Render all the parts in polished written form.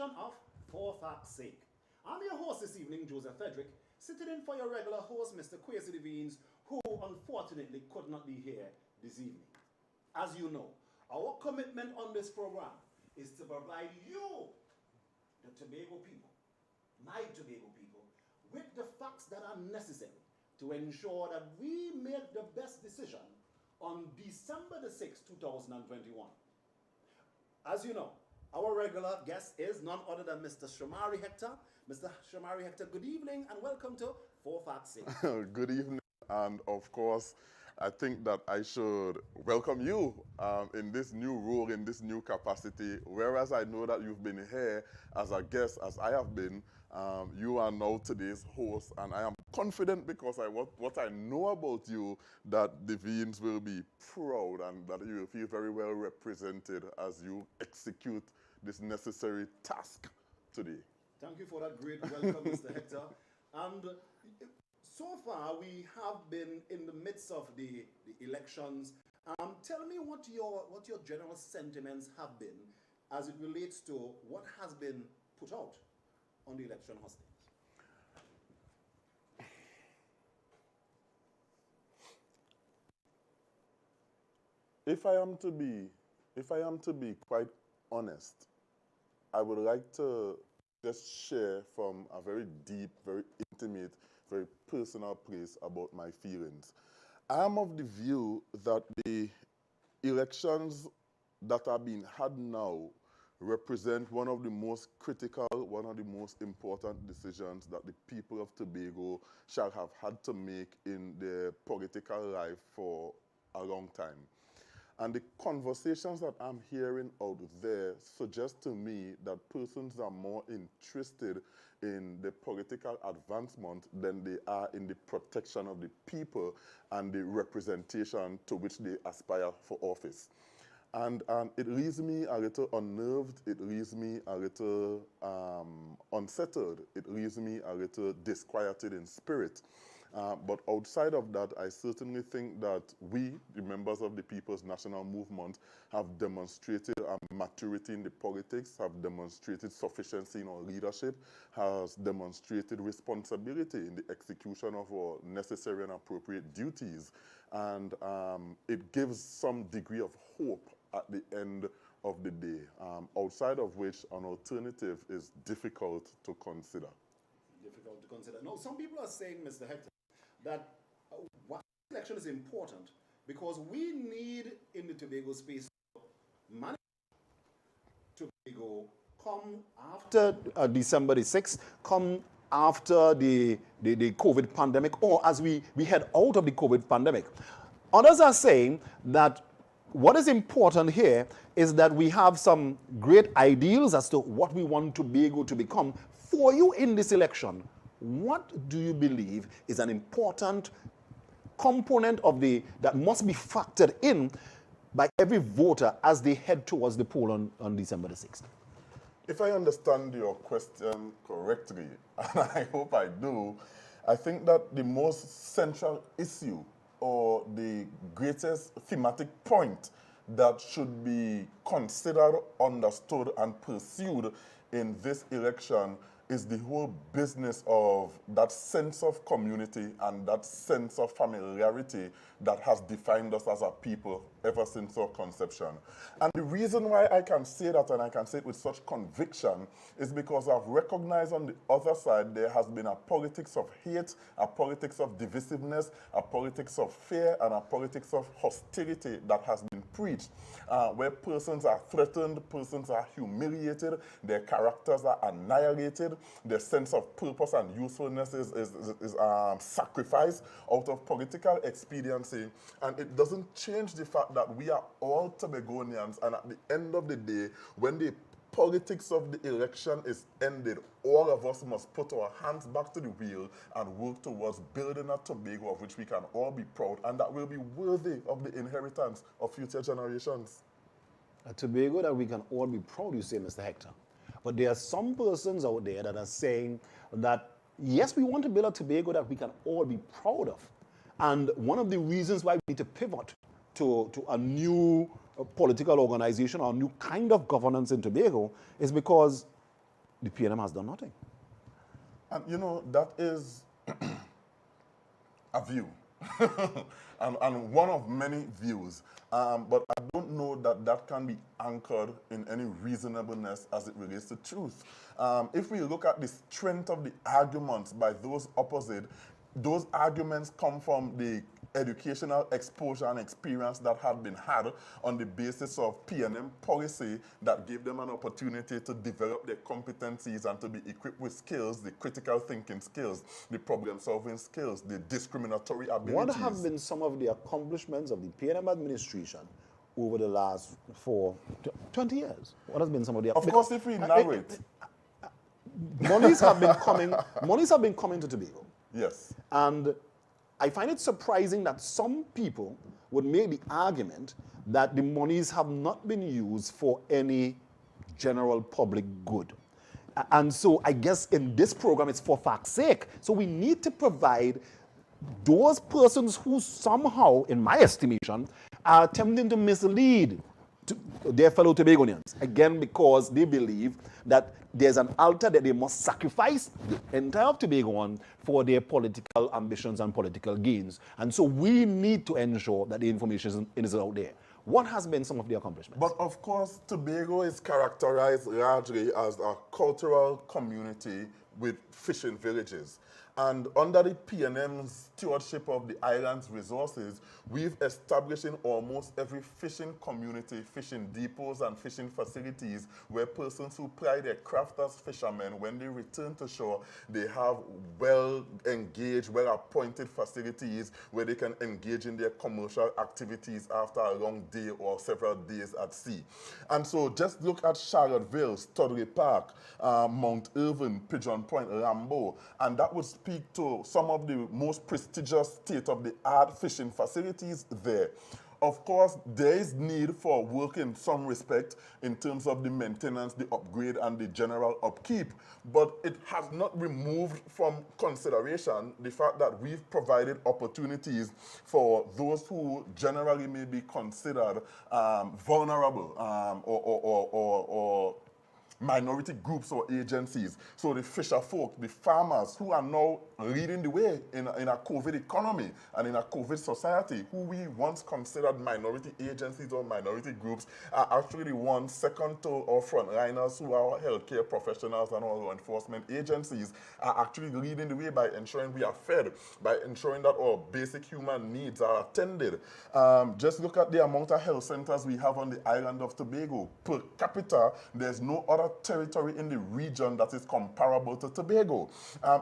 edition of For Fact's Sake. I'm your host this evening, Joseph Frederick, sitting in for your regular host, Mr. Kwesi Devines, who unfortunately could not be here this evening. As you know, our commitment on this program is to provide you, the Tobago people, my Tobago people, with the facts that are necessary to ensure that we make the best decision on December the 6th, 2021. As you know, our regular guest is none other than Mr. Shamari Hector. Mr. Shamari Hector, good evening and welcome to For Fact's Sake. Good evening, and of course, I think that I should welcome you in this new role, in this new capacity. Whereas I know that you've been here as a guest, as I have been, you are now today's host, and I am confident because what I know about you, that the Devines will be proud and that you will feel very well represented as you execute this necessary task today. Thank you for that great welcome, Mr. Hector. And so far, we have been in the midst of the elections. Tell me what your general sentiments have been as it relates to what has been put out on the election hustings. If I am to be quite honest, I would like to just share from a very deep, very intimate, very personal place about my feelings. I am of the view that the elections that are being had now represent one of the most critical, one of the most important decisions that the people of Tobago shall have had to make in their political life for a long time. And the conversations that I'm hearing out there suggest to me that persons are more interested in the political advancement than they are in the protection of the people and the representation to which they aspire for office. And it leaves me a little unnerved, it leaves me a little unsettled, it leaves me a little disquieted in spirit. But outside of that, I certainly think that we, the members of the People's National Movement, have demonstrated a maturity in the politics, have demonstrated sufficiency in our leadership, has demonstrated responsibility in the execution of our necessary and appropriate duties. And it gives some degree of hope at the end of the day, outside of which an alternative is difficult to consider. Difficult to consider. No, some people are saying, Mr. Hector, that what election is important because we need in the Tobago space manage Tobago come after December the 6th, come after the COVID pandemic, or as we head out of the COVID pandemic. Others are saying that what is important here is that we have some great ideals as to what we want Tobago to become. For you in this election, what do you believe is an important component of that must be factored in by every voter as they head towards the poll on December the 6th? If I understand your question correctly, and I hope I do, I think that the most central issue or the greatest thematic point that should be considered, understood, and pursued in this election is the whole business of that sense of community and that sense of familiarity that has defined us as a people ever since our conception. And the reason why I can say that, and I can say it with such conviction, is because I've recognized on the other side there has been a politics of hate, a politics of divisiveness, a politics of fear, and a politics of hostility that has been preached, where persons are threatened, persons are humiliated, their characters are annihilated, their sense of purpose and usefulness is sacrificed out of political expediency. And it doesn't change the fact that we are all Tobagonians, and at the end of the day, when the politics of the election is ended, all of us must put our hands back to the wheel and work towards building a Tobago of which we can all be proud and that will be worthy of the inheritance of future generations. A Tobago that we can all be proud, you say, Mr. Hector. But there are some persons out there that are saying that, yes, we want to build a Tobago that we can all be proud of. And one of the reasons why we need to pivot to a new political organization or a new kind of governance in Tobago is because the PNM has done nothing. And you know, that is a view. and one of many views. But I don't know that that can be anchored in any reasonableness as it relates to truth. If we look at the strength of the arguments by those opposite, those arguments come from the educational exposure and experience that had been had on the basis of PNM policy that gave them an opportunity to develop their competencies and to be equipped with skills, the critical thinking skills, the problem-solving skills, the discriminatory abilities. What have been some of the accomplishments of the PNM administration over the last 20 years? What has been some of the... Of course, if we narrate... Monies have been coming to Tobago. Yes. And I find it surprising that some people would make the argument that the monies have not been used for any general public good. And so I guess in this program, it's for fact's sake. So we need to provide those persons who somehow, in my estimation, are attempting to mislead their fellow Tobagonians. Again, because they believe that there's an altar that they must sacrifice the entire Tobago on for their political ambitions and political gains. And so we need to ensure that the information is out there. What has been some of the accomplishments? But of course, Tobago is characterized largely as a cultural community with fishing villages. And under the PNM's stewardship of the island's resources, we've established in almost every fishing community, fishing depots and fishing facilities where persons who ply their craft as fishermen, when they return to shore, they have well-engaged, well-appointed facilities where they can engage in their commercial activities after a long day or several days at sea. And so just look at Charlotteville, Studley Park, Mount Irvin, Pigeon Point, Rambo, and that would speak to some of the most prestigious state-of-the-art fishing facilities there. Of course, there is need for work in some respect in terms of the maintenance, the upgrade, and the general upkeep, but it has not removed from consideration the fact that we've provided opportunities for those who generally may be considered vulnerable or minority groups or agencies. So the fisher folk, the farmers who are now leading the way in a COVID economy and in a COVID society, who we once considered minority agencies or minority groups, are actually the ones second to our frontliners who are healthcare professionals and our law enforcement agencies, are actually leading the way by ensuring we are fed, by ensuring that our basic human needs are attended. Just look at the amount of health centers we have on the island of Tobago. Per capita, there's no other territory in the region that is comparable to Tobago.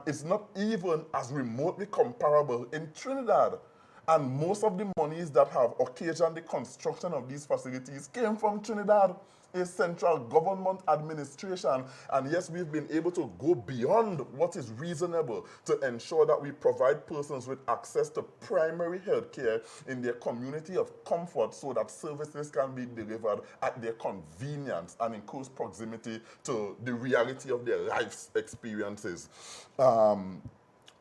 It's not even as remotely comparable in Trinidad. And most of the monies that have occasioned the construction of these facilities came from Trinidad, a central government administration. And yes, we've been able to go beyond what is reasonable to ensure that we provide persons with access to primary health care in their community of comfort so that services can be delivered at their convenience and in close proximity to the reality of their life's experiences.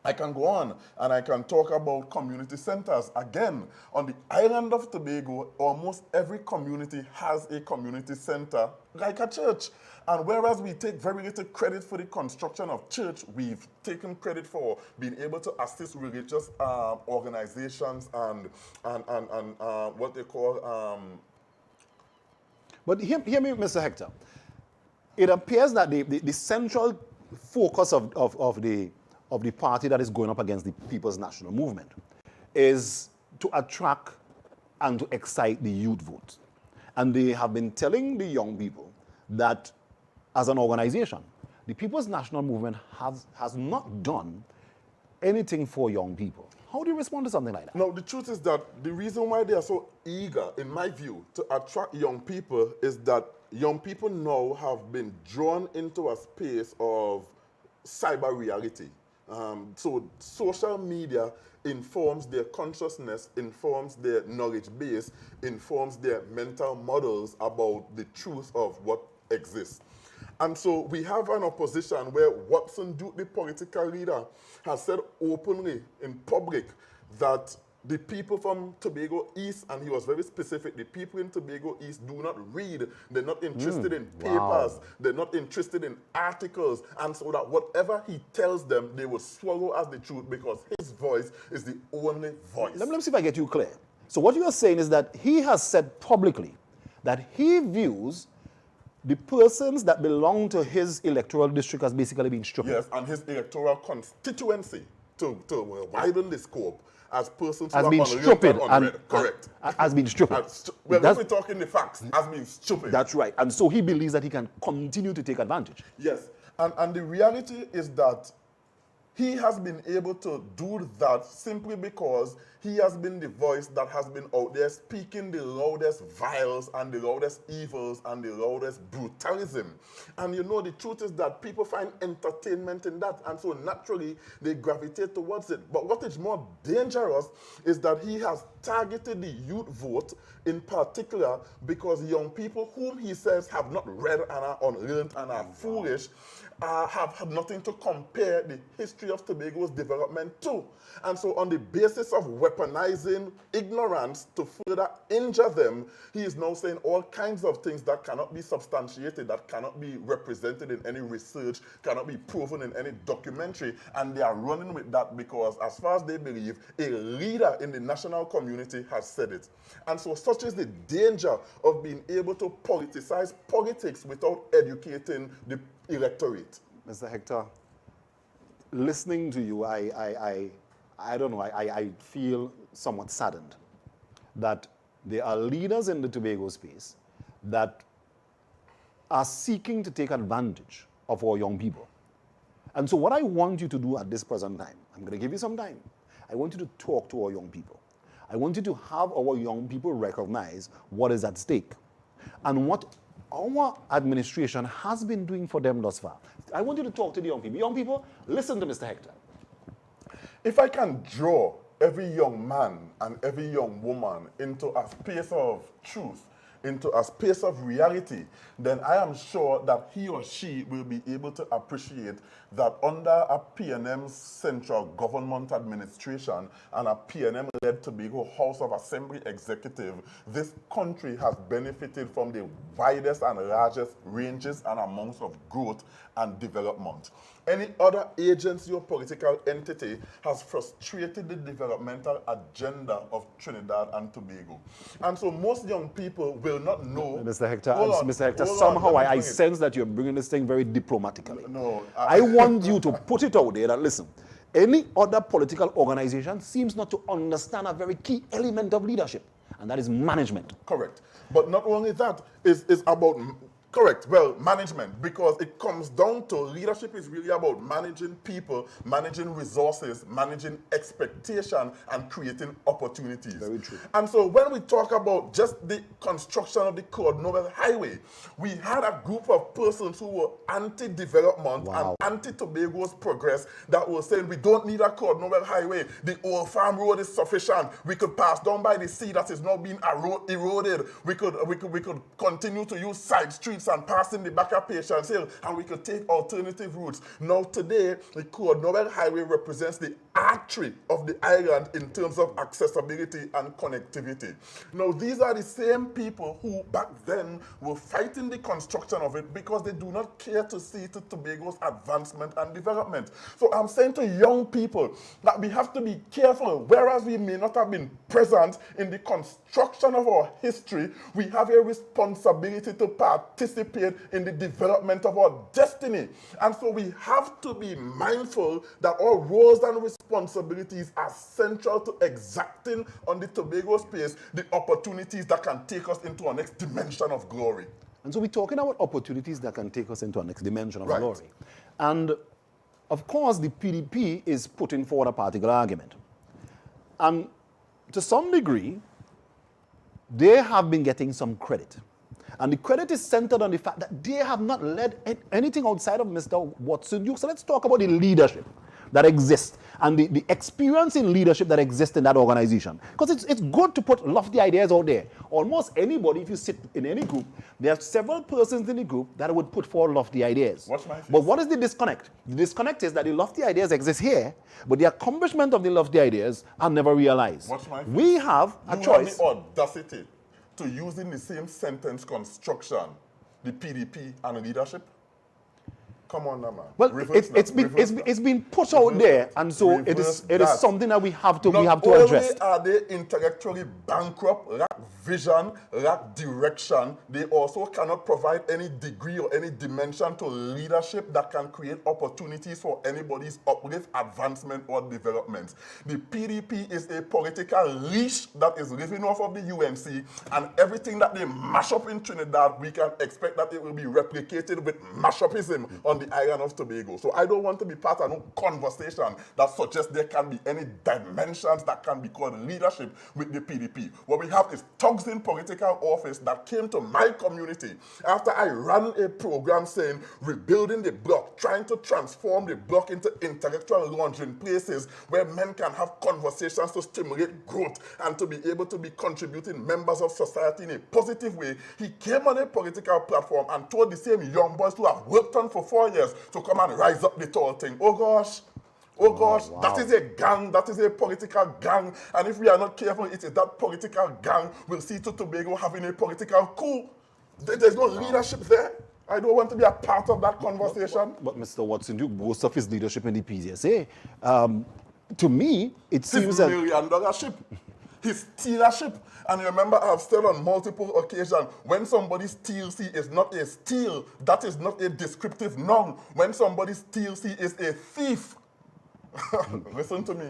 I can go on and I can talk about community centers. Again, on the island of Tobago, almost every community has a community center like a church. And whereas we take very little credit for the construction of church, we've taken credit for being able to assist religious organizations and what they call... But hear me, Mr. Hector. It appears that the central focus of the party that is going up against the People's National Movement is to attract and to excite the youth vote. And they have been telling the young people that as an organization, the People's National Movement has not done anything for young people. How do you respond to something like that? No, the truth is that the reason why they are so eager, in my view, to attract young people is that young people now have been drawn into a space of cyber reality. So social media informs their consciousness, informs their knowledge base, informs their mental models about the truth of what exists. And so we have an opposition where Watson Duke, the political leader, has said openly in public that the people from Tobago East, and he was very specific, the people in Tobago East do not read. They're not interested in papers. They're not interested in articles. And so that whatever he tells them, they will swallow as the truth because his voice is the only voice. Let me see if I get you clear. So what you are saying is that he has said publicly that he views the persons that belong to his electoral district as basically being stupid. Yes, and his electoral constituency, to widen the scope, as persons as who being are stupid unread. Correct. As being stupid. Well, if we're talking the facts, as being stupid. That's right. And so he believes that he can continue to take advantage. Yes, and the reality is that he has been able to do that simply because he has been the voice that has been out there speaking the loudest vials and the loudest evils and the loudest brutalism. And you know, the truth is that people find entertainment in that, and so naturally they gravitate towards it. But what is more dangerous is that he has targeted the youth vote in particular because young people whom he says have not read and are unlearned and are foolish have nothing to compare the history of Tobago's development to. And so on the basis of weaponizing ignorance to further injure them, he is now saying all kinds of things that cannot be substantiated, that cannot be represented in any research, cannot be proven in any documentary, and they are running with that because, as far as they believe, a leader in the national community has said it. And so such is the danger of being able to politicize politics without educating the electorate. Mr. Hector, listening to you, I don't know, I feel somewhat saddened that there are leaders in the Tobago space that are seeking to take advantage of our young people. And so what I want you to do at this present time, I'm going to give you some time. I want you to talk to our young people. I want you to have our young people recognize what is at stake and what our administration has been doing for them thus far. I want you to talk to the young people. Young people, listen to Mr. Hector. If I can draw every young man and every young woman into a space of truth, into a space of reality, then I am sure that he or she will be able to appreciate that under a PNM central government administration and a PNM-led Tobago House of Assembly executive, this country has benefited from the widest and largest ranges and amounts of growth and development. Any other agency or political entity has frustrated the developmental agenda of Trinidad and Tobago. And so most young people will not know. Mr. Hector, somehow I sense that you're bringing this thing very diplomatically. No. I want you to put it out there that, listen, any other political organization seems not to understand a very key element of leadership, and that is management. Correct. But not only that, is about... Correct. Well, management, because it comes down to leadership is really about managing people, managing resources, managing expectation, and creating opportunities. Very true. And so when we talk about just the construction of the Code Novel Highway, we had a group of persons who were anti-development and anti-Tobago's progress that were saying we don't need a Code Novel Highway. The old farm road is sufficient. We could pass down by the sea that is now being eroded. We could continue to use side streets and passing the back of Patience Hill, and we could take alternative routes. Now today, the Code Novel Highway represents the artery of the island in terms of accessibility and connectivity. Now these are the same people who back then were fighting the construction of it because they do not care to see to Tobago's advancement and development. So I'm saying to young people that we have to be careful. Whereas we may not have been present in the construction of our history, we have a responsibility to participate in the development of our destiny. And so we have to be mindful that our roles and responsibilities are central to exacting on the Tobago space the opportunities that can take us into our next dimension of glory. And so we're talking about opportunities that can take us into our next dimension of Right. glory. And of course, the PDP is putting forward a particular argument. And to some degree, they have been getting some credit. And the credit is centered on the fact that they have not led anything outside of Mr. Watson Duke. So let's talk about the leadership. that exist and the experience in leadership that exists in that organization. Because it's good to put lofty ideas out there. Almost anybody, if you sit in any group, there are several persons in the group that would put forward lofty ideas. Watch my face. But what is the disconnect? The disconnect is that the lofty ideas exist here, but the accomplishment of the lofty ideas are never realized. Watch my face. We have a You choice. have the audacity to use in the same sentence construction the PDP and leadership? Come on now, man. Well, Reverse it's been put out there, and so it is that. something that we have to address. Not only are they intellectually bankrupt, lack vision, lack direction, they also cannot provide any degree or any dimension to leadership that can create opportunities for anybody's uplift, advancement, or development. The PDP is a political leash that is living off of the UNC, and everything that they mash up in Trinidad, we can expect that it will be replicated with mashupism on the island of Tobago. So I don't want to be part of no conversation that suggests there can be any dimensions that can be called leadership with the PDP. What we have is thugs in political office that came to my community after I ran a program saying rebuilding the block, trying to transform the block into intellectual laundering places where men can have conversations to stimulate growth and to be able to be contributing members of society in a positive way. He came on a political platform and told the same young boys who have worked on for 4 years to come and rise up the tall thing. Oh gosh, wow. That is a gang, that is a political gang, and if we are not careful, it is that political gang will see to Tobago having a political coup. There's no leadership there. I don't want to be a part of that conversation. But Mr. Watson Duke boasts of his leadership in the PCSA. To me, it seems His that... $1 million ship, his stealership. And remember, I have said on multiple occasions, when somebody steals, he is not a steal. That is not a descriptive noun. When somebody steals, he is a thief. Listen to me.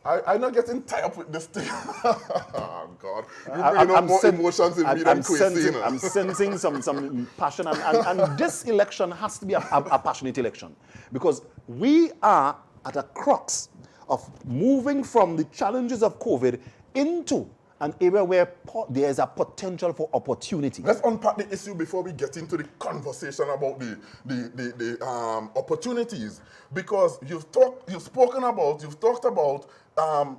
I'm not getting tied up with this thing. Oh, God. You bring up more emotions in me than cuisine. I'm sensing some passion. And this election has to be a passionate election. Because we are at a crux of moving from the challenges of COVID into an area where there is a potential for opportunity. Let's unpack the issue before we get into the conversation about the opportunities, because you've talked about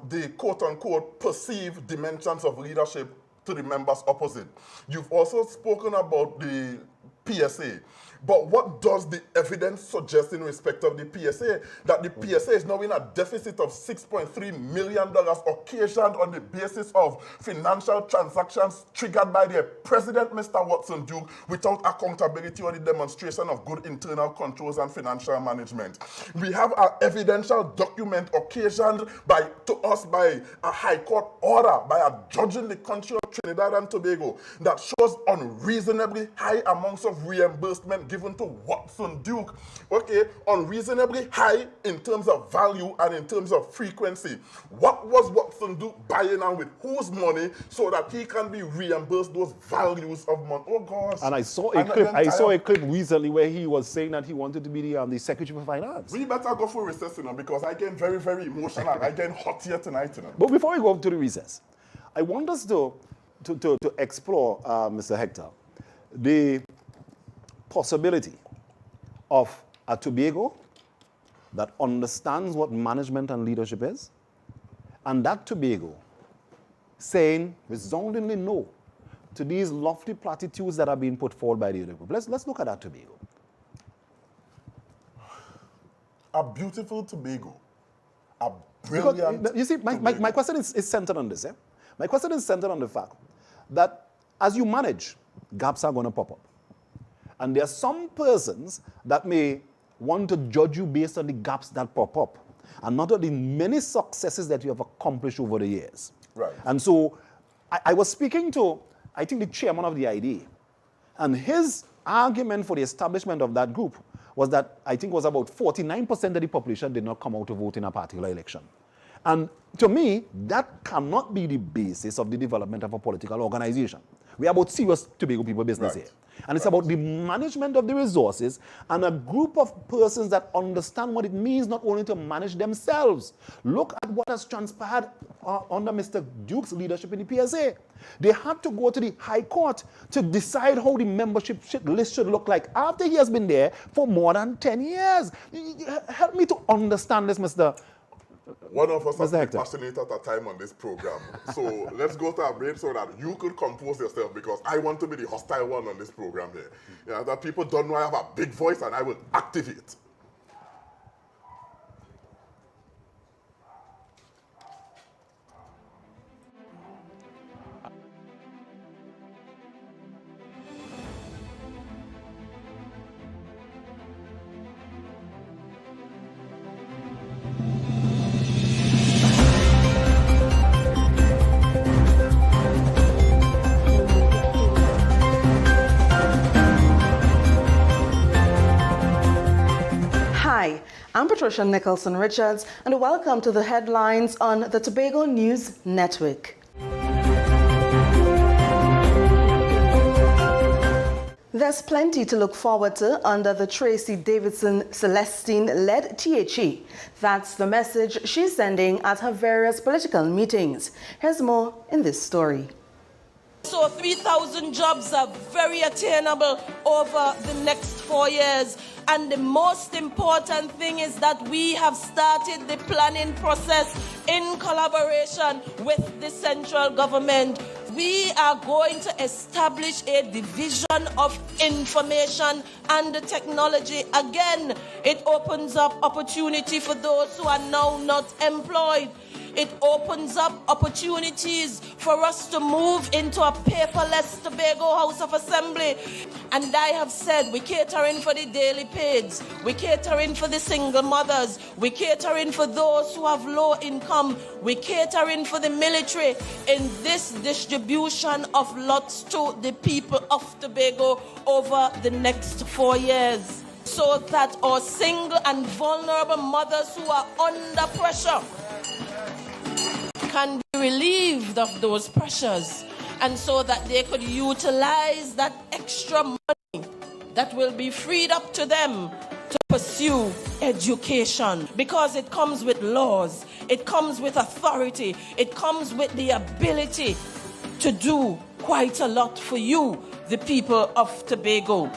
the quote-unquote perceived dimensions of leadership to the members opposite. You've also spoken about the PSA. But what does the evidence suggest in respect of the PSA? That the PSA is now in a deficit of $6.3 million occasioned on the basis of financial transactions triggered by their president, Mr. Watson Duke, without accountability or the demonstration of good internal controls and financial management. We have an evidential document occasioned to us by a high court order, by a judge in the country of Trinidad and Tobago, that shows unreasonably high amounts of reimbursement given to Watson Duke. Okay, unreasonably high in terms of value and in terms of frequency. What was Watson Duke buying and with whose money so that he can be reimbursed those values of money? Oh gosh. And I saw a clip recently where he was saying that he wanted to be the Secretary for Finance. We better go for recess, because I get very, very emotional. I get hot here tonight, But before we go to the recess, I want us to explore, Mr. Hector, the possibility of a Tobago that understands what management and leadership is, and that Tobago saying resoundingly no to these lofty platitudes that are being put forward by the other group. Let's look at that Tobago. A beautiful Tobago. A brilliant Because, you see, my question is centered on this. My question is centered on the fact that as you manage, gaps are going to pop up. And there are some persons that may want to judge you based on the gaps that pop up and not on the many successes that you have accomplished over the years. Right. And so I was speaking to, I think, the chairman of the IDA, and his argument for the establishment of that group was that I think was about 49% of the population did not come out to vote in a particular election. And to me, that cannot be the basis of the development of a political organization. We are about serious Tobago people business Right. here. And it's about the management of the resources and a group of persons that understand what it means not only to manage themselves. Look at what has transpired under Mr. Duke's leadership in the PSA. They had to go to the High Court to decide how the membership list should look like after he has been there for more than 10 years. Help me to understand this, Mr. One of us has been Hector. passionate at a time on this program. So let's go to a break so that you could compose yourself, because I want to be the hostile one on this program here. Yeah, that people don't know I have a big voice and I will activate. Hi, I'm Patricia Nicholson-Richards, and welcome to the headlines on the Tobago News Network. There's plenty to look forward to under the Tracy Davidson Celestine-led THE. That's the message she's sending at her various political meetings. Here's more in this story. So 3,000 jobs are very attainable over the next 4 years. And the most important thing is that we have started the planning process in collaboration with the central government. We are going to establish a division of information and technology. Again, it opens up opportunity for those who are now not employed. It opens up opportunities for us to move into a paperless Tobago House of Assembly. And I have said we're catering for the daily paids, we're catering for the single mothers, we're catering for those who have low income, we're catering for the military in this distribution of lots to the people of Tobago over the next 4 years, so that our single and vulnerable mothers who are under pressure can be relieved of those pressures, and so that they could utilize that extra money that will be freed up to them to pursue education, because it comes with laws, it comes with authority, it comes with the ability to do quite a lot for you, the people of Tobago.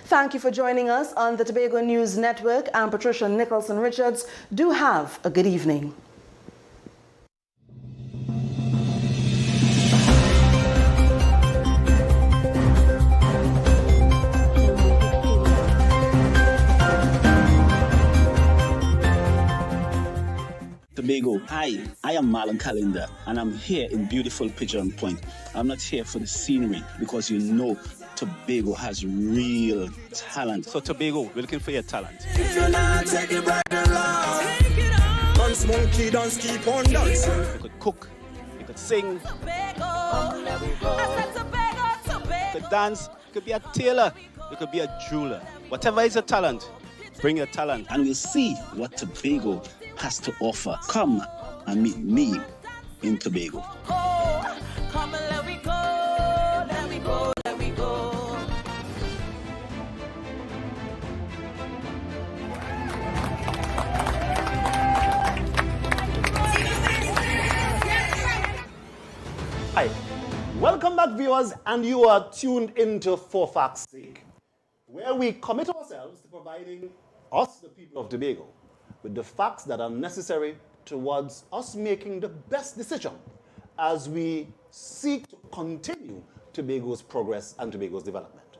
Thank you for joining us on the Tobago News Network. I'm Patricia Nicholson-Richards. Do have a good evening. Tobago. Hi, I am Marlon Calendar, and I'm here in beautiful Pigeon Point. I'm not here for the scenery, because you know Tobago has real talent. So Tobago, we're looking for your talent. If you're not take it right along, take it on. Dance monkey, dance keep on dancing. You could cook, you could sing, Tobago. you could dance, you could be a tailor, you could be a jeweler. Whatever is your talent, bring your talent. And we'll see what Tobago has to offer. Come and meet me in Tobago. Come and let we go, let we go, let we go. Hi, welcome back viewers, and you are tuned into For Facts Sake, where we commit ourselves to providing us, the people of Tobago, with the facts that are necessary towards us making the best decision as we seek to continue Tobago's progress and Tobago's development.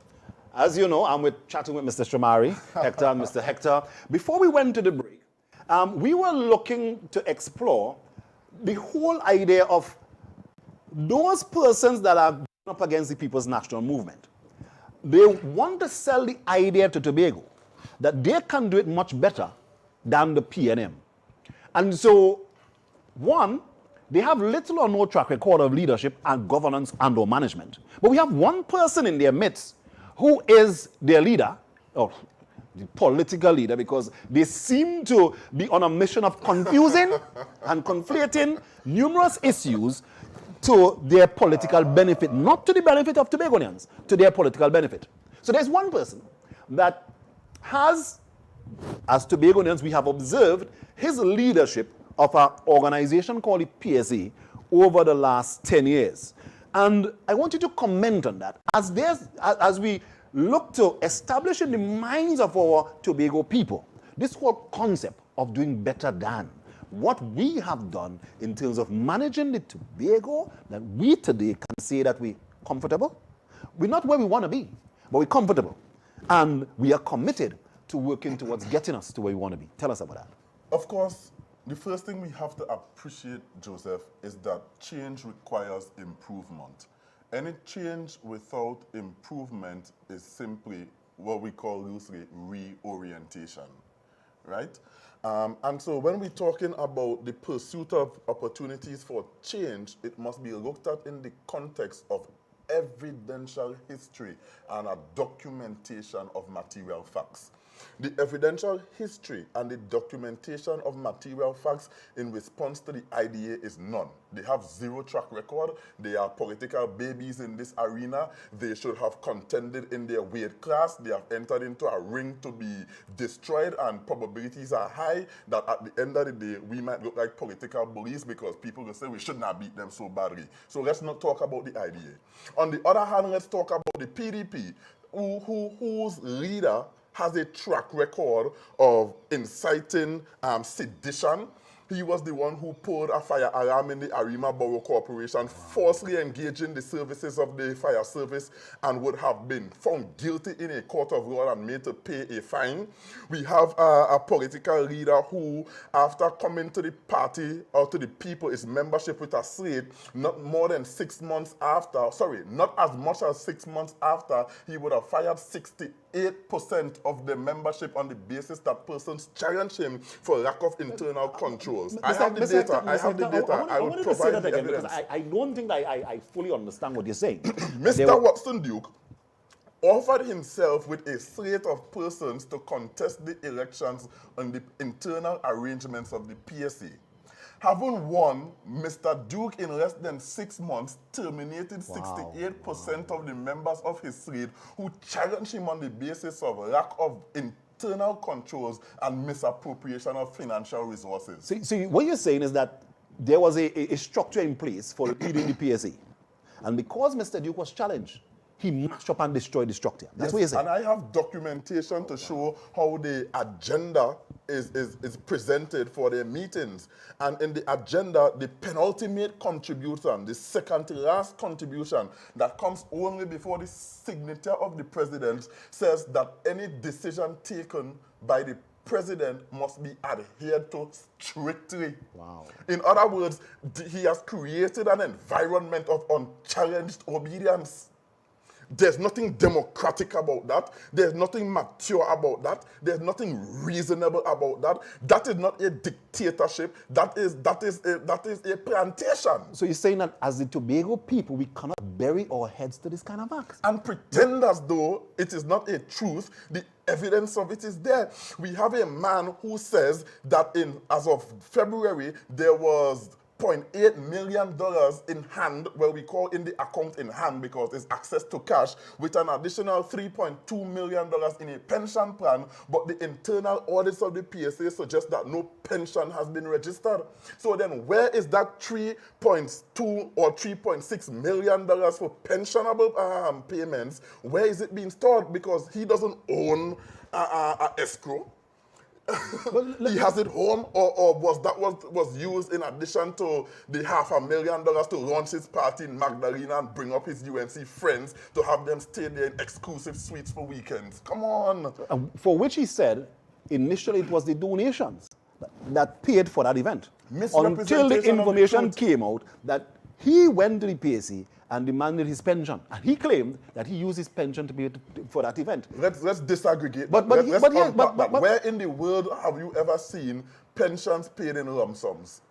As you know, I'm chatting with Mr. Shamari, Hector, and Mr. Hector. Before we went to the break, we were looking to explore the whole idea of those persons that are up against the People's National Movement. They want to sell the idea to Tobago that they can do it much better than the PNM. And so, one, they have little or no track record of leadership and governance and or management. But we have one person in their midst who is their leader, or the political leader, because they seem to be on a mission of confusing and conflating numerous issues to their political benefit, not to the benefit of Tobagonians, to their political benefit. So there's one person that has, as Tobagonians, we have observed his leadership of an organization called the PSA over the last 10 years. And I want you to comment on that. As we look to establish in the minds of our Tobago people this whole concept of doing better than what we have done in terms of managing the Tobago, that we today can say that we're comfortable. We're not where we want to be, but we're comfortable. And we are committed to working towards getting us to where we want to be. Tell us about that. Of course, the first thing we have to appreciate, Joseph, is that change requires improvement. Any change without improvement is simply what we call loosely reorientation, right? And so when we're talking about the pursuit of opportunities for change, it must be looked at in the context of evidential history and a documentation of material facts. The evidential history and the documentation of material facts in response to the IDA is none. They have zero track record. They are political babies in this arena. They should have contended in their weight class. They have entered into a ring to be destroyed, and probabilities are high that at the end of the day, we might look like political bullies because people will say we should not beat them so badly. So let's not talk about the IDA. On the other hand, let's talk about the PDP, whose leader has a track record of inciting sedition. He was the one who pulled a fire alarm in the Arima Borough Corporation, falsely engaging the services of the fire service, and would have been found guilty in a court of law and made to pay a fine. We have a political leader who, after coming to the party or to the people, his membership with a slate, not more than 6 months after, not as much as 6 months after, he would have fired 68% of the membership on the basis that persons challenge him for lack of internal controls. I have the data. I will provide the evidence. Because I don't think I fully understand what you're saying. Mr. Watson Duke offered himself with a slate of persons to contest the elections on the internal arrangements of the PSA. Having won, Mr. Duke in less than 6 months terminated 68% of the members of his slate who challenged him on the basis of lack of internal controls and misappropriation of financial resources. So what you're saying is that there was a structure in place for leading the PSA. And because Mr. Duke was challenged, he mashed up and destroyed the structure. That's what you're saying. And I have documentation to show how the agenda is presented for their meetings. And in the agenda, the penultimate contribution, the second to last contribution that comes only before the signature of the president, says that any decision taken by the president must be adhered to strictly. Wow. In other words, he has created an environment of unchallenged obedience. There's nothing democratic about that. There's nothing mature about that. There's nothing reasonable about that. That is not a dictatorship. That is a plantation. So you're saying that as the Tobago people, we cannot bury our heads to this kind of acts? And pretend as though it is not a truth. The evidence of it is there. We have a man who says that as of February, there was $0.8 million in hand, well, we call in the account in hand because it's access to cash, with an additional $3.2 million in a pension plan, but the internal audits of the PSA suggest that no pension has been registered. So then where is that $3.2 or $3.6 million for pensionable payments? Where is it being stored? Because he doesn't own a escrow. He has it home, or was used in addition to the $500,000 to launch his party in Magdalena and bring up his UNC friends to have them stay there in exclusive suites for weekends? Come on. For which he said, initially it was the donations that paid for that event. Until the information came out that he went to the PSC and demanded his pension. And he claimed that he used his pension to pay for that event. Let's disaggregate. But where in the world have you ever seen pensions paid in lump sums?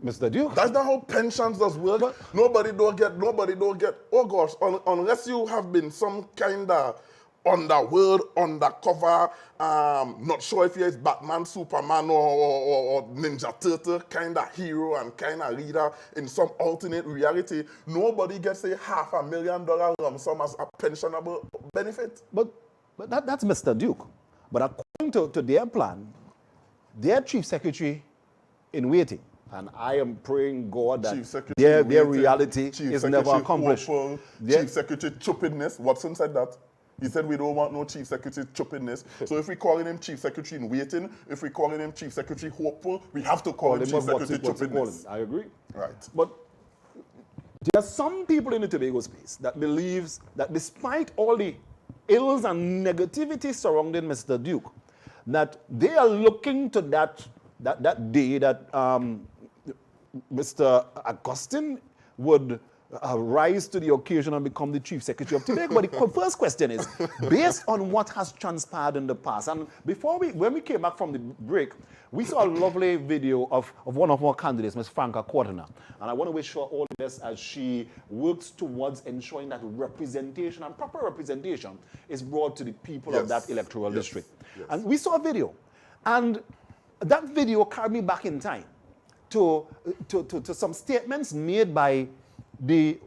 Mr. Duke. That's not how pensions does work. Nobody don't get, oh gosh, unless you have been some kind of underworld, undercover, not sure if he is Batman, Superman, or Ninja Turtle kind of hero and kind of leader in some alternate reality. Nobody gets a $500,000 lump sum as a pensionable benefit. But that's Mr. Duke. But according to their plan, their chief secretary in waiting, and I am praying God that their reality is never accomplished. Chief Secretary Chupidness, Watson said that. He said we don't want no Chief Secretary Chupidness. So if we're calling him Chief Secretary in waiting, if we're calling him Chief Secretary hopeful, we have to call him Chief Secretary Chupidness. I agree. Right. But there are some people in the Tobago space that believes that despite all the ills and negativity surrounding Mr. Duke, that they are looking to that day that Mr. Augustine would rise to the occasion and become the Chief Secretary of Tobago. But the first question is, based on what has transpired in the past, and when we came back from the break, we saw a lovely video of one of our candidates, Ms. Franca Quartana. And I want to wish her all the best as she works towards ensuring that representation and proper representation is brought to the people of that electoral district. Yes. And we saw a video. And that video carried me back in time to some statements made by the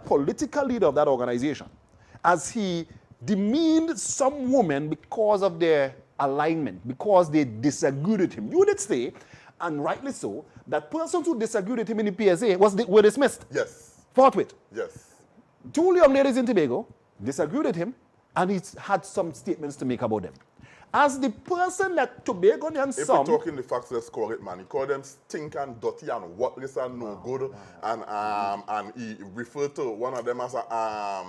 political leader of that organization, as he demeaned some women because of their alignment, because they disagreed with him. You did say, and rightly so, that persons who disagreed with him in the PSA were dismissed. Yes. Forthwith. Yes. 2 young ladies in Tobago disagreed with him, and he had some statements to make about them. As the person that Tobagonians If we're talking the facts, let's call it, man. He called them stink and dirty and worthless and no good. And he referred to one of them as a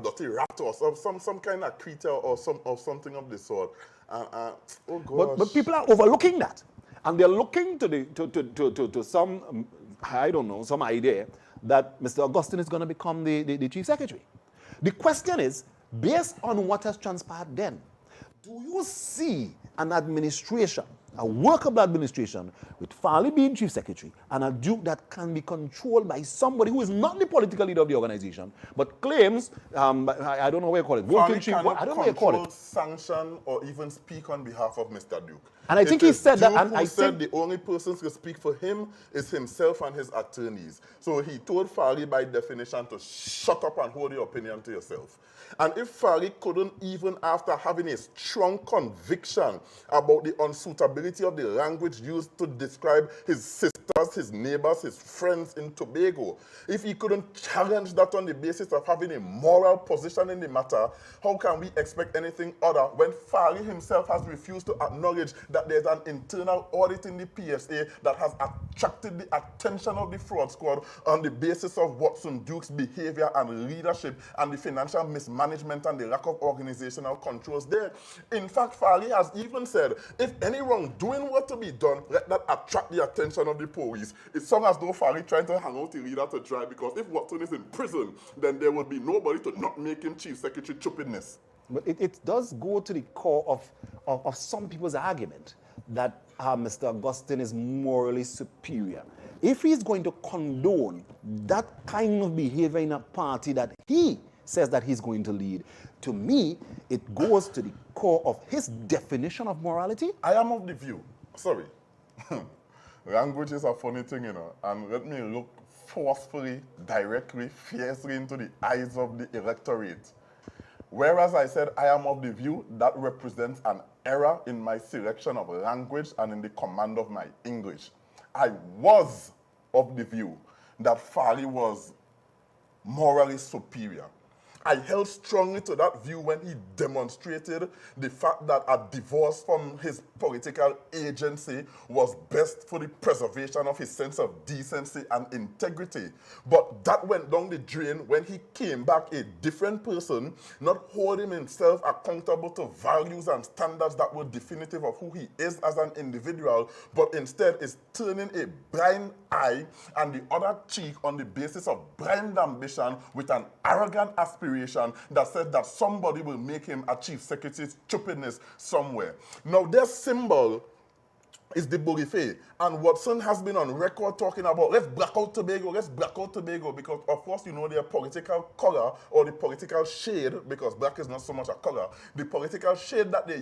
dirty rat or some kind of creature or something of the sort. Oh gosh. But people are overlooking that. And they're looking to some, I don't know, some idea that Mr. Augustine is going to become the Chief Secretary. The question is, based on what has transpired then, do you see an administration, a workable administration, with Farley being Chief Secretary and a Duke that can be controlled by somebody who is not the political leader of the organization, but claims, I don't know what you call it, Farley cannot I don't know what you call control, it. sanction, or even speak on behalf of Mr. Duke. And I think he said that, and I said the only person who speak for him is himself and his attorneys. So he told Farley by definition to shut up and hold your opinion to yourself. And if Farley couldn't, even after having a strong conviction about the unsuitability of the language used to describe his sisters, his neighbors, his friends in Tobago, if he couldn't challenge that on the basis of having a moral position in the matter, how can we expect anything other when Farley himself has refused to acknowledge that there's an internal audit in the PSA that has attracted the attention of the fraud squad on the basis of Watson Duke's behavior and leadership and the financial mismanagement and the lack of organizational controls there. In fact, Farley has even said, if any wrongdoing were to be done, let that attract the attention of the police. It's sung as though Farley trying to hang out the leader to try, because if Watson is in prison, then there would be nobody to not make him Chief Secretary Chupidness. But it does go to the core of some people's argument that Mr. Augustine is morally superior. If he's going to condone that kind of behavior in a party that he says that he's going to lead, to me, it goes to the core of his definition of morality. I am of the view, sorry, language is a funny thing, you know, and let me look forcefully, directly, fiercely into the eyes of the electorate. Whereas I said I am of the view, that represents an error in my selection of language and in the command of my English. I was of the view that Farley was morally superior. I held strongly to that view when he demonstrated the fact that a divorce from his political agency was best for the preservation of his sense of decency and integrity. But that went down the drain when he came back a different person, not holding himself accountable to values and standards that were definitive of who he is as an individual, but instead is turning a blind eye and the other cheek on the basis of blind ambition with an arrogant aspiration that said that somebody will make him a Chief Secretary stupidness somewhere. Now, their symbol is the Bolife. And Watson has been on record talking about, let's black out Tobago, because of course you know their political color or the political shade, because black is not so much a color, the political shade that they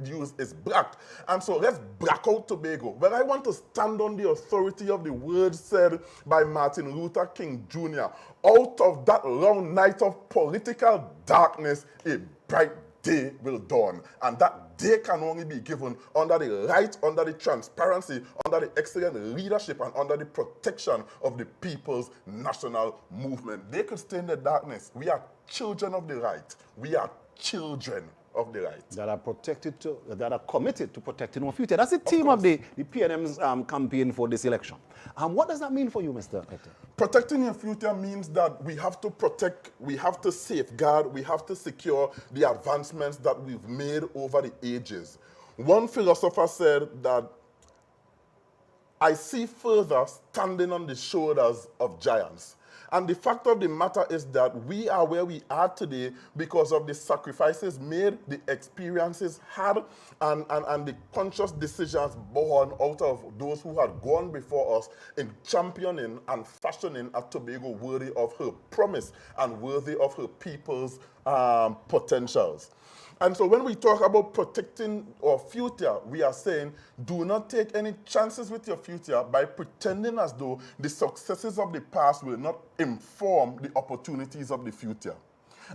use is black. And so let's black out Tobago. Well, I want to stand on the authority of the words said by Martin Luther King Jr. Out of that long night of political darkness, a bright day will dawn. And that day can only be given under the right, under the transparency, under the excellent leadership, and under the protection of the People's National Movement. They could stay in the darkness. We are children of the right. We are children of the right. That are protected to, that are committed to protecting our future. That's the theme of the PNM's campaign for this election. What does that mean for you, Mr. Hector? Protecting your future means that we have to protect, we have to safeguard, we have to secure the advancements that we've made over the ages. One philosopher said that I see further standing on the shoulders of giants. And the fact of the matter is that we are where we are today because of the sacrifices made, the experiences had, and the conscious decisions born out of those who had gone before us in championing and fashioning a Tobago worthy of her promise and worthy of her people's potentials. And so when we talk about protecting our future, we are saying, do not take any chances with your future by pretending as though the successes of the past will not inform the opportunities of the future.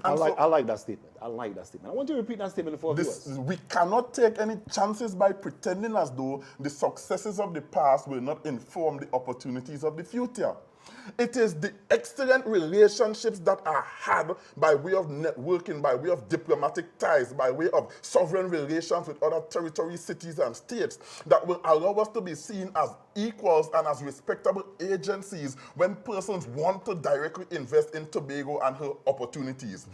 I like that statement. I like that statement. I want you to repeat that statement for viewers. We cannot take any chances by pretending as though the successes of the past will not inform the opportunities of the future. It is the excellent relationships that are had by way of networking, by way of diplomatic ties, by way of sovereign relations with other territories, cities, and states that will allow us to be seen as equals and as respectable agencies when persons want to directly invest in Tobago and her opportunities.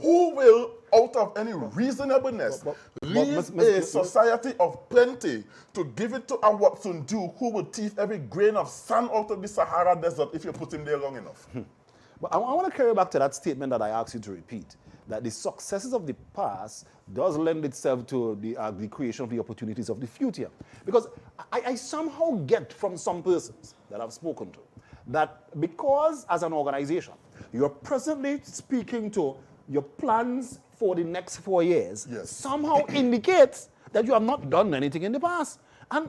Who will, out of any reasonableness, leave a society of plenty to give it to a Watson Dew who will thief every grain of sand out of the Sahara Desert if you put him there long enough? But I want to carry back to that statement that I asked you to repeat, that the successes of the past does lend itself to the creation of the opportunities of the future. Because I somehow get from some persons that I've spoken to that because as an organization, you're presently speaking to your plans for the next 4 years, somehow indicates that you have not done anything in the past. And,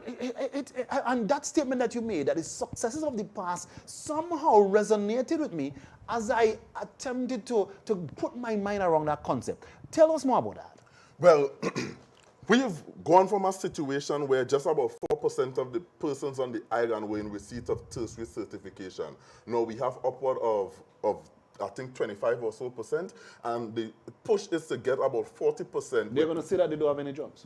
and that statement that you made, that the successes of the past somehow resonated with me as I attempted to put my mind around that concept. Tell us more about that. Well, we've gone from a situation where just about 4% of the persons on the island were in receipt of tertiary certification. Now we have upward of I think 25 or so percent, and the push is to get about 40%. They're going to say that they don't have any jobs.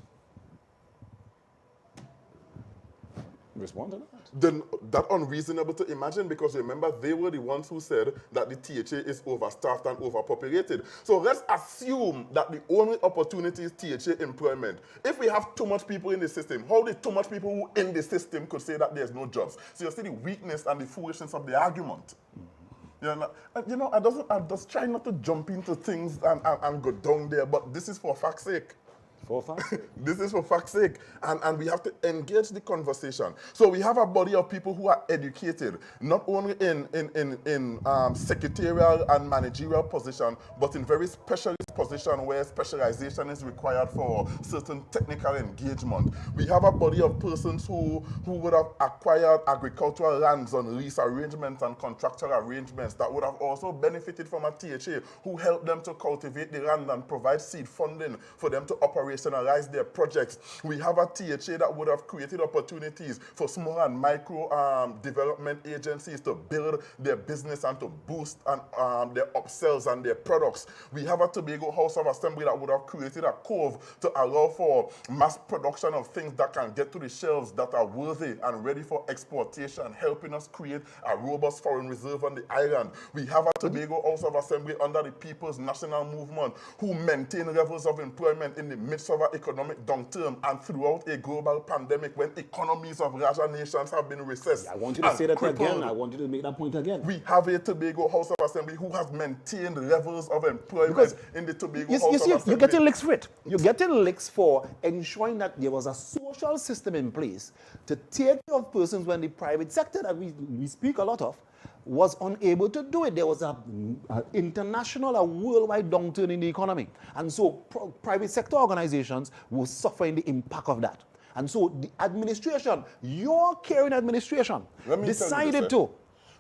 Respond to that. Then that's unreasonable to imagine, because remember, they were the ones who said that the THA is overstaffed and overpopulated. So let's assume that the only opportunity is THA employment. If we have too much people in the system, how did too much people who in the system could say that there's no jobs? So you see the weakness and the foolishness of the argument. You know, I just try not to jump into things and go down there, but this is for fact's sake. For fact's sake. This is for fact's sake, and we have to engage the conversation. So we have a body of people who are educated, not only in secretarial and managerial position, but in very specialist position where specialization is required for certain technical engagement. We have a body of persons who would have acquired agricultural lands on lease arrangements and contractual arrangements that would have also benefited from a THA, who helped them to cultivate the land and provide seed funding for them to operationalize their projects. We have a THA that would have created opportunities for small and micro development agencies to build their business and to boost their upsells and their products. We have a Tobago House of Assembly that would have created a cove to allow for mass production of things that can get to the shelves that are worthy and ready for exportation, helping us create a robust foreign reserve on the island. We have a Tobago House of Assembly under the People's National Movement who maintain levels of employment in the midst midst of an economic downturn and throughout a global pandemic when economies of larger nations have been recessed. I want you to say that crippled, again. I want you to make that point again. We have a Tobago House of Assembly who has maintained levels of employment in the Tobago House of Assembly. You're getting licks for it. You're getting licks for ensuring that there was a social system in place to take care of persons when the private sector that we speak a lot of was unable to do it. There was an international, a worldwide downturn in the economy. And so private sector organizations were suffering the impact of that. And so the administration, your caring administration, decided to.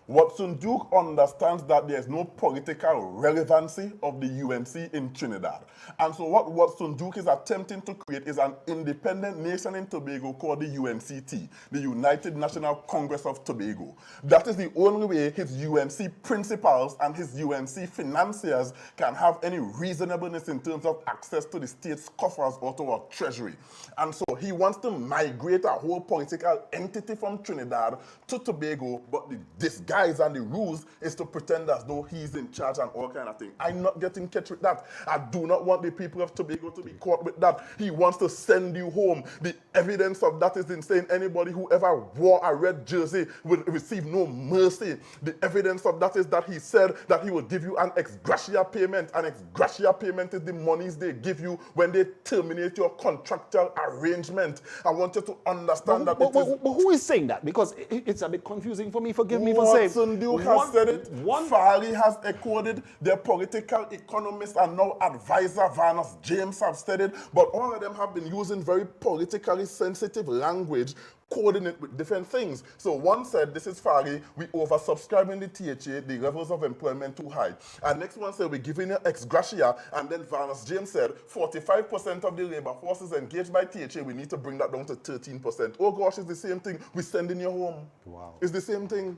Watson Duke understands that there's no political relevancy of the UNC in Trinidad. And so what Watson Duke is attempting to create is an independent nation in Tobago called the UNCT, the United National Congress of Tobago. That is the only way his UNC principals and his UNC financiers can have any reasonableness in terms of access to the state's coffers or to our treasury. And so he wants to migrate a whole political entity from Trinidad to Tobago, but the disguise and the rules is to pretend as though he's in charge and all kind of thing. I'm not getting catch with that. I do not want the people of Tobago to be caught with that. He wants to send you home. The evidence of that is insane. Anybody who ever wore a red jersey will receive no mercy. The evidence of that is that he said that he will give you an ex gratia payment. An ex gratia payment is the monies they give you when they terminate your contractual arrangement. I want you to understand that. But who is saying that? Because it's a bit confusing for me. Forgive me for saying. Watson Duke has said it. Farley has echoed it. Their political economist and now advisor Varnus James have said it. But all of them have been using very politically sensitive language, coding it with different things. So one said, this is Farley, we oversubscribe in the THA, the levels of employment too high. And next one said, we're giving you ex gratia. And then Varnus James said, 45% of the labor force is engaged by THA. We need to bring that down to 13%. Oh gosh, it's the same thing. We're sending you home. Wow. It's the same thing.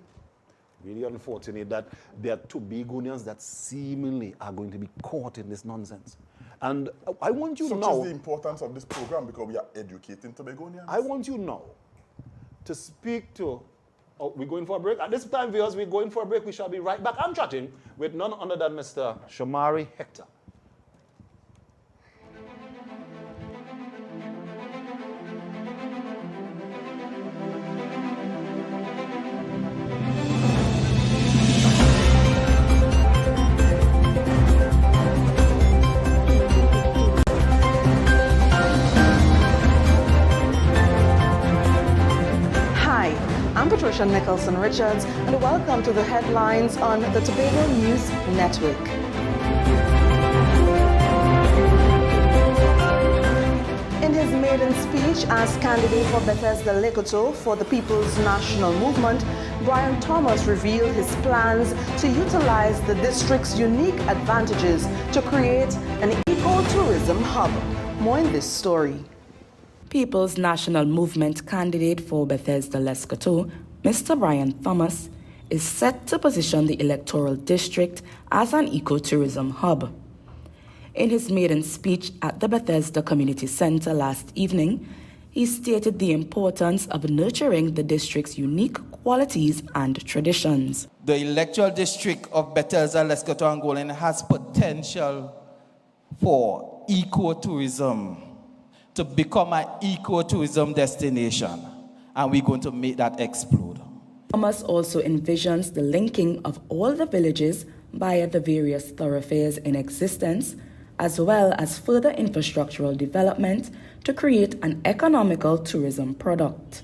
Really unfortunate that there are Tobagonians that seemingly are going to be caught in this nonsense. And I want you to know... Such is the importance of this program because we are educating Tobagonians. I want you now to speak to... Oh, we're going for a break? At this time, viewers, we're going for a break. We shall be right back. I'm chatting with none other than Mr. Shamari Hector. Nicholson Richards, and welcome to the headlines on the Tobago News Network. In his maiden speech as candidate for Bethesda Lekoto for the People's National Movement, Brian Thomas revealed his plans to utilize the district's unique advantages to create an ecotourism hub. More in this story. People's National Movement candidate for Bethesda Lekoto, Mr. Brian Thomas, is set to position the electoral district as an ecotourism hub. In his maiden speech at the Bethesda Community Center last evening, he stated the importance of nurturing the district's unique qualities and traditions. The electoral district of Bethesda Lekoto Angolan has potential for ecotourism, to become an ecotourism destination, and we're going to make that explode. Thomas also envisions the linking of all the villages via the various thoroughfares in existence, as well as further infrastructural development to create an economical tourism product.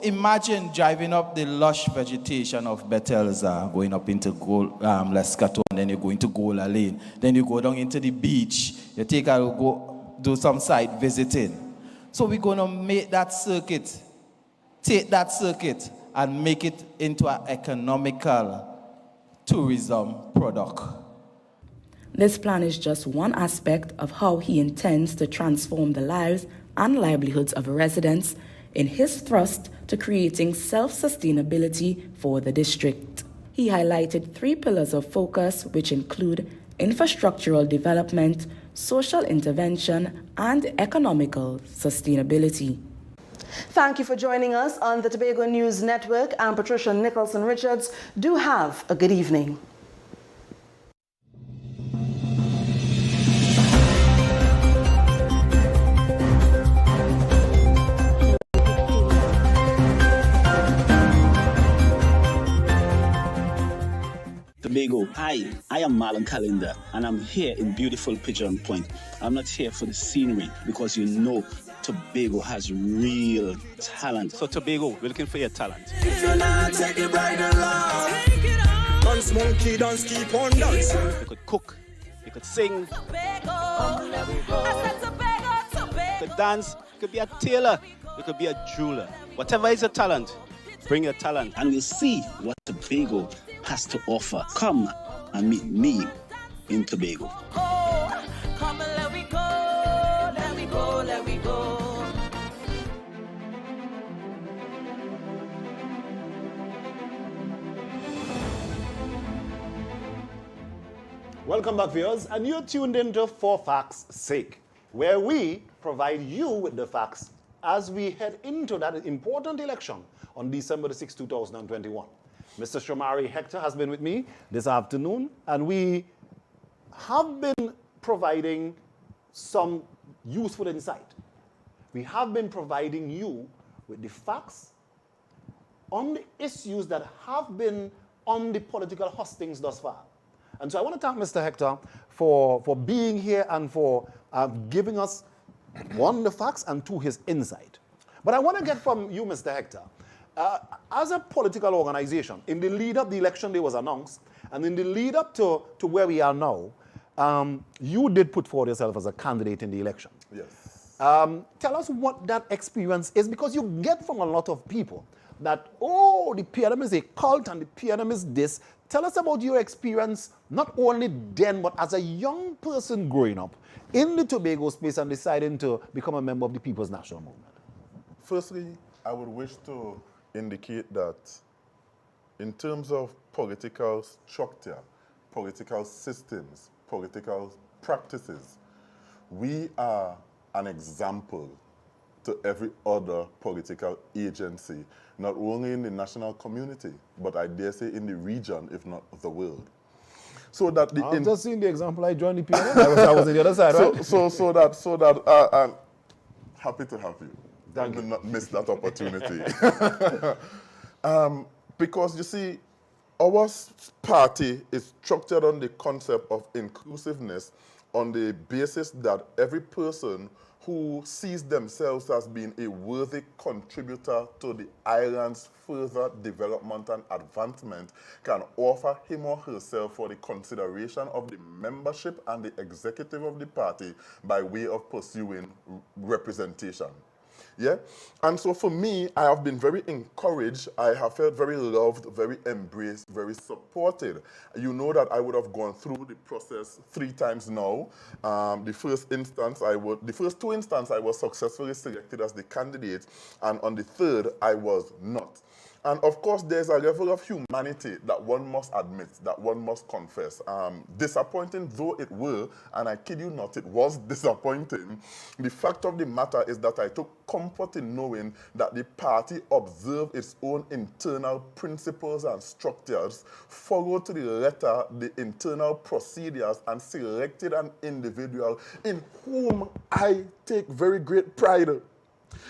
Imagine driving up the lush vegetation of Bethesda, going up into Lekoto, and then you're going to Gola Lane. Then you go down into the beach. You go do some site visiting. So we're going to make that circuit, take that circuit, and make it into an economical tourism product. This plan is just one aspect of how he intends to transform the lives and livelihoods of residents in his thrust to creating self-sustainability for the district. He highlighted 3 pillars of focus, which include infrastructural development, social intervention, and economical sustainability. Thank you for joining us on the Tobago News Network. I'm Patricia Nicholson Richards. Do have a good evening. Tobago. Hi, I am Marlon Calendar, and I'm here in beautiful Pigeon Point. I'm not here for the scenery because you know Tobago has real talent. So Tobago, we're looking for your talent. If you're not, take it right along. Dance monkey, dance, keep on dancing. You could cook, you could sing, you could dance, you could be a tailor, you could be a jeweler. Whatever is your talent, bring your talent. And we'll see what Tobago has to offer. Come and meet me in Tobago. Come and let we go, let we go, let we go. Welcome back, viewers, and you're tuned into For Facts' Sake, where we provide you with the facts as we head into that important election on December the 6th, 2021. Mr. Shomari Hector has been with me this afternoon, and we have been providing some useful insight. We have been providing you with the facts on the issues that have been on the political hustings thus far. And so I want to thank Mr. Hector for being here and for giving us, one, the facts, and two, his insight. But I want to get from you, Mr. Hector, as a political organization, in the lead up, the election day was announced, and in the lead up to where we are now, you did put forward yourself as a candidate in the election. Yes. Tell us what that experience is, because you get from a lot of people that, oh, the PNM is a cult and the PNM is this. Tell us about your experience, not only then, but as a young person growing up in the Tobago space and deciding to become a member of the People's National Movement. Firstly, I would wish to indicate that in terms of political structure, political systems, political practices, we are an example to every other political agency, not only in the national community, but I dare say in the region, if not the world. So that the I've just seen the example. I joined the PNM. I was on the other side, right? So that I'm happy to have you. Thank I will you. not miss that opportunity. Because you see, our party is structured on the concept of inclusiveness on the basis that every person who sees themselves as being a worthy contributor to the island's further development and advancement can offer him or herself for the consideration of the membership and the executive of the party by way of pursuing representation. Yeah? And so for me, I have been very encouraged. I have felt very loved, very embraced, very supported. You know that I would have gone through the process 3 times now. The first two instances, I was successfully selected as the candidate, and on the third, I was not. And of course, there's a level of humanity that one must admit, that one must confess. Disappointing though it were, and I kid you not, it was disappointing, the fact of the matter is that I took comfort in knowing that the party observed its own internal principles and structures, followed to the letter the internal procedures, and selected an individual in whom I take very great pride.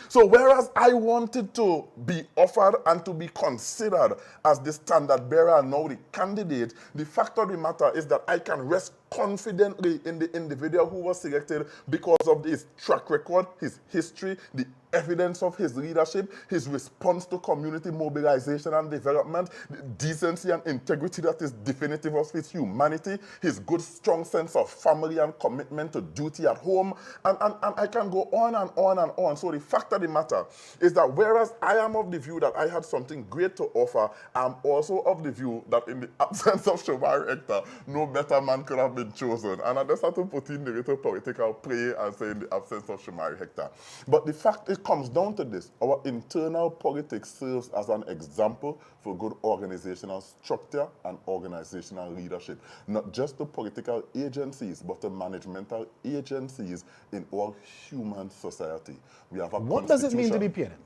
So whereas I wanted to be offered and to be considered as the standard bearer and now the candidate, the fact of the matter is that I can rest confidently in the individual who was selected because of his track record, his history, the evidence of his leadership, his response to community mobilization and development, the decency and integrity that is definitive of his humanity, his good, strong sense of family and commitment to duty at home, and I can go on and on and on. So the fact of the matter is that whereas I am of the view that I had something great to offer, I'm also of the view that in the absence of Shomari Hector, no better man could have been chosen. And I just have to put in the little political play and say in the absence of Shomari Hector. But the fact it comes down to this. Our internal politics serves as an example for good organizational structure and organizational leadership. Not just to political agencies, but to managemental agencies in all human society. We have a What does it mean to be PNM?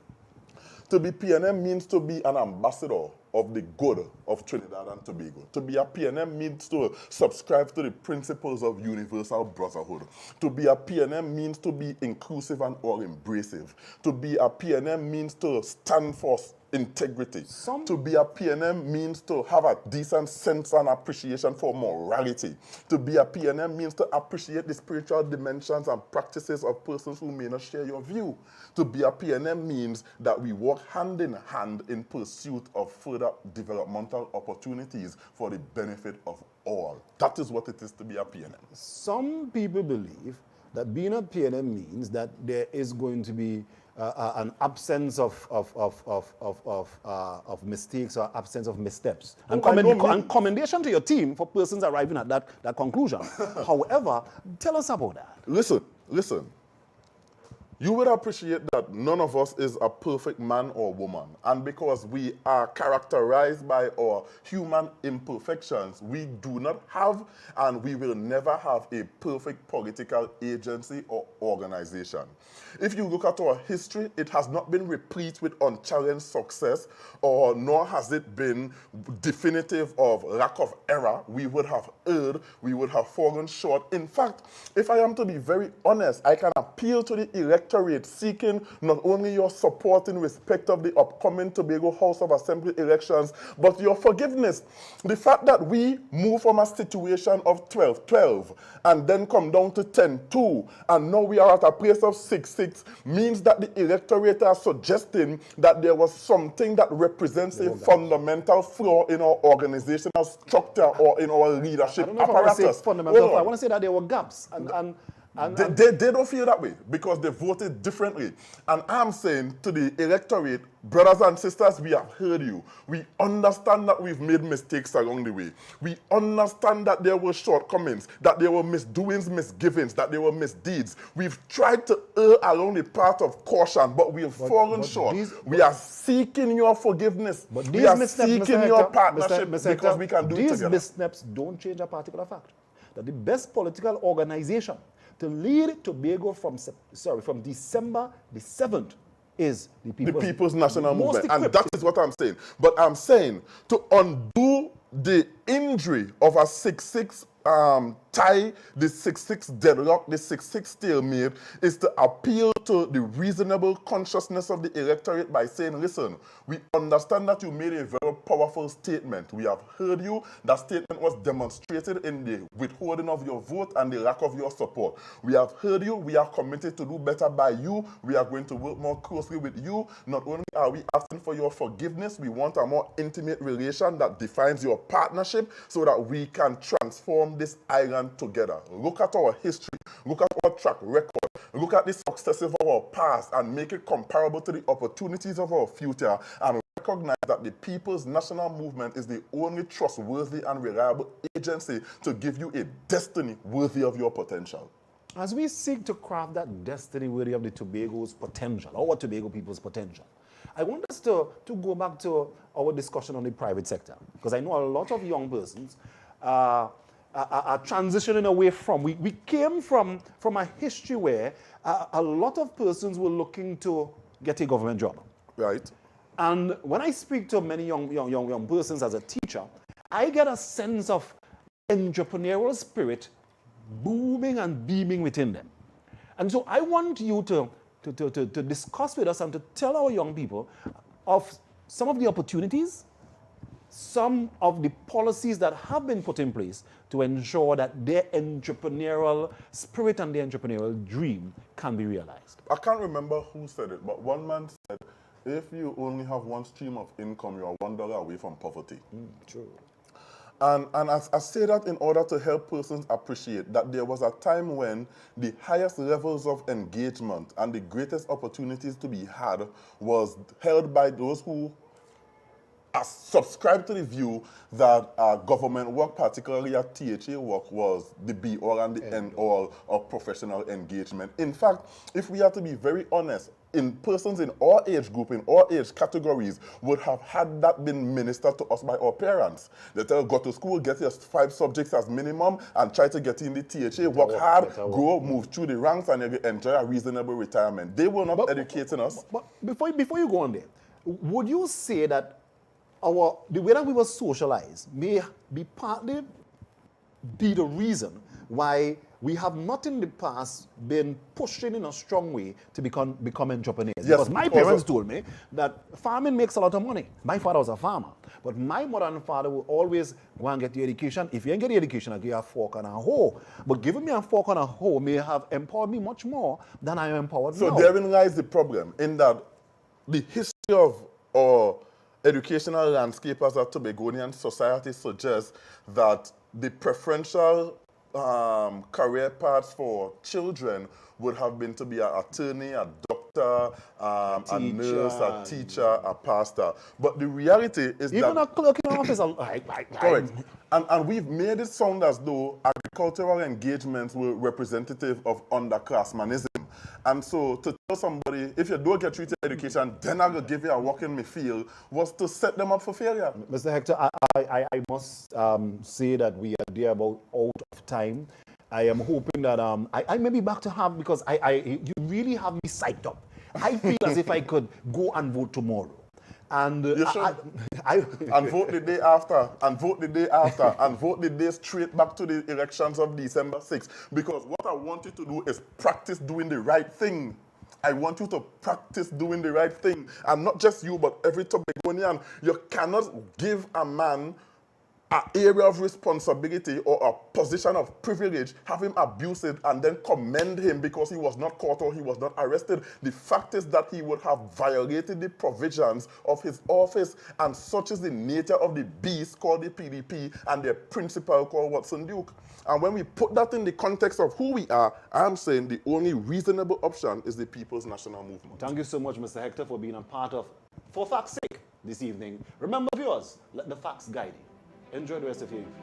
To be PNM means to be an ambassador of the good of Trinidad and Tobago. To be a PNM means to subscribe to the principles of universal brotherhood. To be a PNM means to be inclusive and all embracive. To be a PNM means to stand for integrity. To be a PNM means to have a decent sense and appreciation for morality. To be a PNM means to appreciate the spiritual dimensions and practices of persons who may not share your view. To be a PNM means that we work hand in hand in pursuit of further developmental opportunities for the benefit of all. That is what it is to be a PNM. Some people believe that being a PNM means that there is going to be an absence of mistakes or absence of missteps. And commendation to your team for persons arriving at that conclusion. However, tell us about that. Listen. You would appreciate that none of us is a perfect man or woman. And because we are characterized by our human imperfections, we do not have and we will never have a perfect political agency or organization. If you look at our history, it has not been replete with unchallenged success, or nor has it been definitive of lack of error. We would have erred, we would have fallen short. In fact, if I am to be very honest, I can appeal to the electorate seeking not only your support in respect of the upcoming Tobago House of Assembly elections, but your forgiveness. The fact that we move from a situation of 12-12 and then come down to 10-2, and now we are at a place of 6-6, means that the electorate are suggesting that there was something that represents a fundamental flaw in our organizational structure or in our leadership apparatus. I want to say that there were gaps. They don't feel that way because they voted differently. And I'm saying to the electorate, brothers and sisters, we have heard you. We understand that we've made mistakes along the way. We understand that there were shortcomings, that there were misdoings, misgivings, that there were misdeeds. We've tried to err along the path of caution, but we have fallen short. We are seeking your forgiveness. We are seeking your partnership because we can do it together. These missteps don't change a particular fact. That the best political organization to lead Tobago from December the 7th is the People's National Movement. And that is what I'm saying. But I'm saying to undo the injury of a 6-6 tie, the 6-6 deadlock, the 6-6 stalemate, is to appeal to the reasonable consciousness of the electorate by saying, listen, we understand that you made a very powerful statement. We have heard you. That statement was demonstrated in the withholding of your vote and the lack of your support. We have heard you. We are committed to do better by you. We are going to work more closely with you. Not only are we asking for your forgiveness, we want a more intimate relation that defines your partnership so that we can transform this island together. Look at our history. Look at our track record. Look at the successes of our past and make it comparable to the opportunities of our future, and recognize that the People's National Movement is the only trustworthy and reliable agency to give you a destiny worthy of your potential. As we seek to craft that destiny worthy of the Tobago's potential, our Tobago people's potential, I want us to go back to our discussion on the private sector, because I know a lot of young persons are transitioning away from. We came from a history where a lot of persons were looking to get a government job. Right. And when I speak to many young persons as a teacher, I get a sense of entrepreneurial spirit booming and beaming within them. And so I want you to discuss with us and to tell our young people of some of the opportunities, some of the policies that have been put in place to ensure that their entrepreneurial spirit and their entrepreneurial dream can be realized. I can't remember who said it, but one man said, if you only have one stream of income, you are $1 away from poverty. True. And I say that in order to help persons appreciate that there was a time when the highest levels of engagement and the greatest opportunities to be had was held by those who subscribe to the view that government work, particularly at THA work, was the be-all and the end-all of professional engagement. In fact, if we are to be very honest, in persons in our age group, in our age categories, would have had that been ministered to us by our parents. They tell, go to school, get your 5 subjects as minimum, and try to get in the THA, work hard, grow, move through the ranks, and you enjoy a reasonable retirement. They were not educating us. But before you go on there, would you say that the way that we were socialized may be partly be the reason why we have not in the past been pushing in a strong way to become entrepreneurs. Yes, because my because parents told me that farming makes a lot of money. My father was a farmer, but my mother and father will always go and get the education. If you ain't get the education, I'll give you a fork and a hoe. But giving me a fork and a hoe may have empowered me much more than I am empowered now. So therein lies the problem, in that the history of our educational landscape as a Tobagonian society suggests that the preferential career paths for children would have been to be an attorney, a doctor, a nurse, a teacher, a pastor. But the reality is even that... a clerk in office. Correct. And we've made it sound as though agricultural engagements were representative of underclassmanism. And so to tell somebody, if you don't get treated education, then I'm going to give you a walk in my field, was to set them up for failure. Mr. Hector, I must say that we are there about out of time. I am hoping that I may be back to have, because you really have me psyched up. I feel as if I could go and vote tomorrow. And you should. And vote the day after, and vote the day after, and vote the day straight back to the elections of December 6th. Because what I want you to do is practice doing the right thing. I want you to practice doing the right thing. And not just you, but every Tobagonian. You cannot give a man an area of responsibility or a position of privilege, have him abuse it, and then commend him because he was not caught or he was not arrested. The fact is that he would have violated the provisions of his office, and such is the nature of the beast called the PDP and their principal called Watson Duke. And when we put that in the context of who we are, I'm saying the only reasonable option is the People's National Movement. Thank you so much, Mr. Hector, for being a part of For Facts' Sake this evening. Remember, viewers, let the facts guide you. Enjoy the rest of your evening.